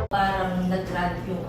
Parang nag-grant yung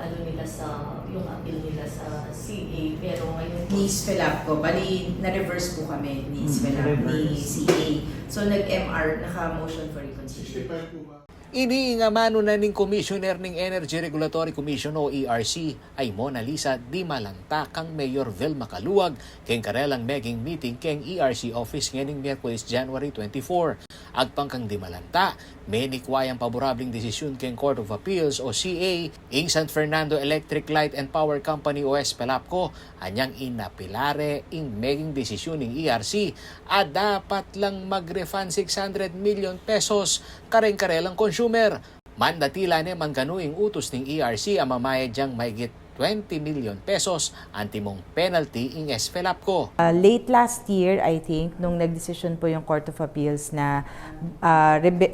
yung appeal nila sa CA, pero ngayon Ni SPELAPCO, bali na-reverse po kami ni SPELAPCO, ni CA. So nag-MR, naka-motion for reconsideration. Iniingamano na ning Commissioner ng Energy Regulatory Commission o ERC ay Mona Lisa di malanta kang Mayor Vilma Caluag keng karelang meging meeting keng ERC office nganing Miyerkules January 24. Agpang di malanta, may nikwayang paborabling desisyon keng Court of Appeals o CA ing San Fernando Electric Light and Power Company o SPELAPCO anyang inapilare ing meging desisyon ng ERC at dapat lang mag-refund 600 million pesos kareng-karelang consumer. Mandatila ni mangganuing utos ng ERC ang mamayad diyang mahigit 20 million pesos antimong penalty ing SPELAPCO. Late last year, I think, nung nagdesisyon po yung Court of Appeals na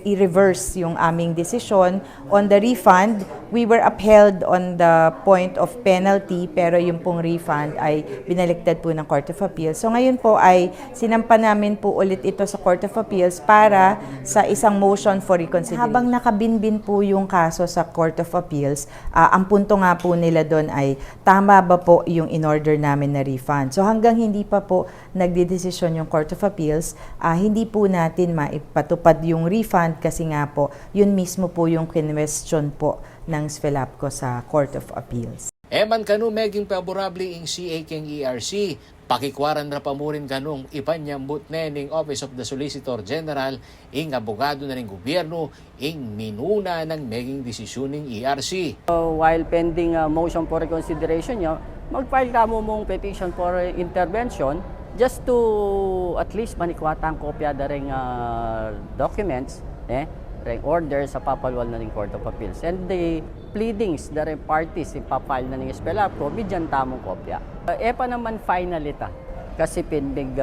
i-reverse yung aming desisyon on the refund, we were upheld on the point of penalty, pero yung pong refund ay binaliktad po ng Court of Appeals. So ngayon po ay sinampa namin po ulit ito sa Court of Appeals para sa isang motion for reconsideration. Habang nakabinbin po yung kaso sa Court of Appeals, ang punto nga po nila doon ay tama ba po yung in-order namin na refund. So hanggang hindi pa po nagdedesisyon yung Court of Appeals, hindi po natin maipatupad yung refund kasi nga po, yun mismo po yung kinwestiyon po ng SPELAPCO sa Court of Appeals. Eman kanu meging paborable ing CA keng ERC, pakikwaran na pamurin kanong ipanyambut ning Office of the Solicitor General ing abogado na ng gobyerno ing minuna ng meging desisyon ng ERC. While pending motion for reconsideration nyo, mag-file ka mo mong petition for intervention just to at least manikwata ang kopya da ring documents, ring order sa papalwal na ng Court of Appeals. And the pleadings da ring parties ipapile na ng SPELAPCO, bidyan tamong kopya. Epa naman final ita, kasi pending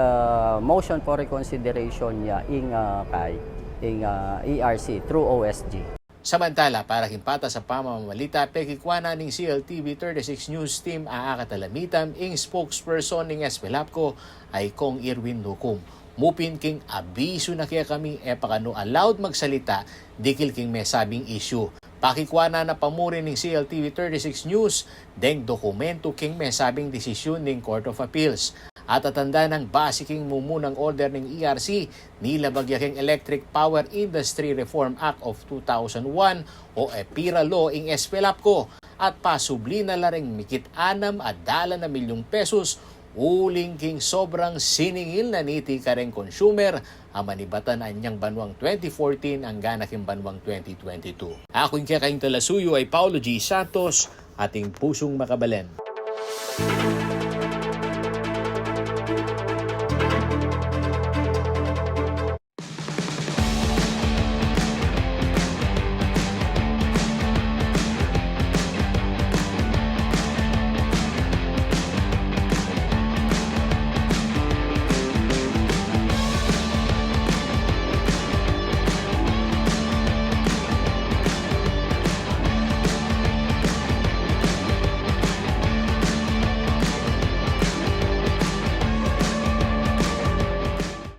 motion for reconsideration niya ing ERC through OSG. Samantala, para himpata sa pamamamalita, pekikwana ng CLTV 36 News Team aakatalamitam ing spokesperson ng SPELAPCO ay Kong Irwin Lucum. Mupin king abiso na kaya kami pakano allowed magsalita dikil king may sabing issue. Pakikwana na pamurin ng CLTV 36 News deng dokumento king may sabing desisyon ng Court of Appeals. At atanda ng basiking mumunang order ng ERC nilabagya king Electric Power Industry Reform Act of 2001 o EPIRA Law ing SPELAPCO at pasubli na laring mikit 6 at dala na milyong pesos uling king sobrang siningil na niti kareng consumer ang manibatan anyang banwang 2014 ang ganaking banwang 2022. Aking kaya kayong talasuyo ay Paulo G. Santos, ating pusong makabalen.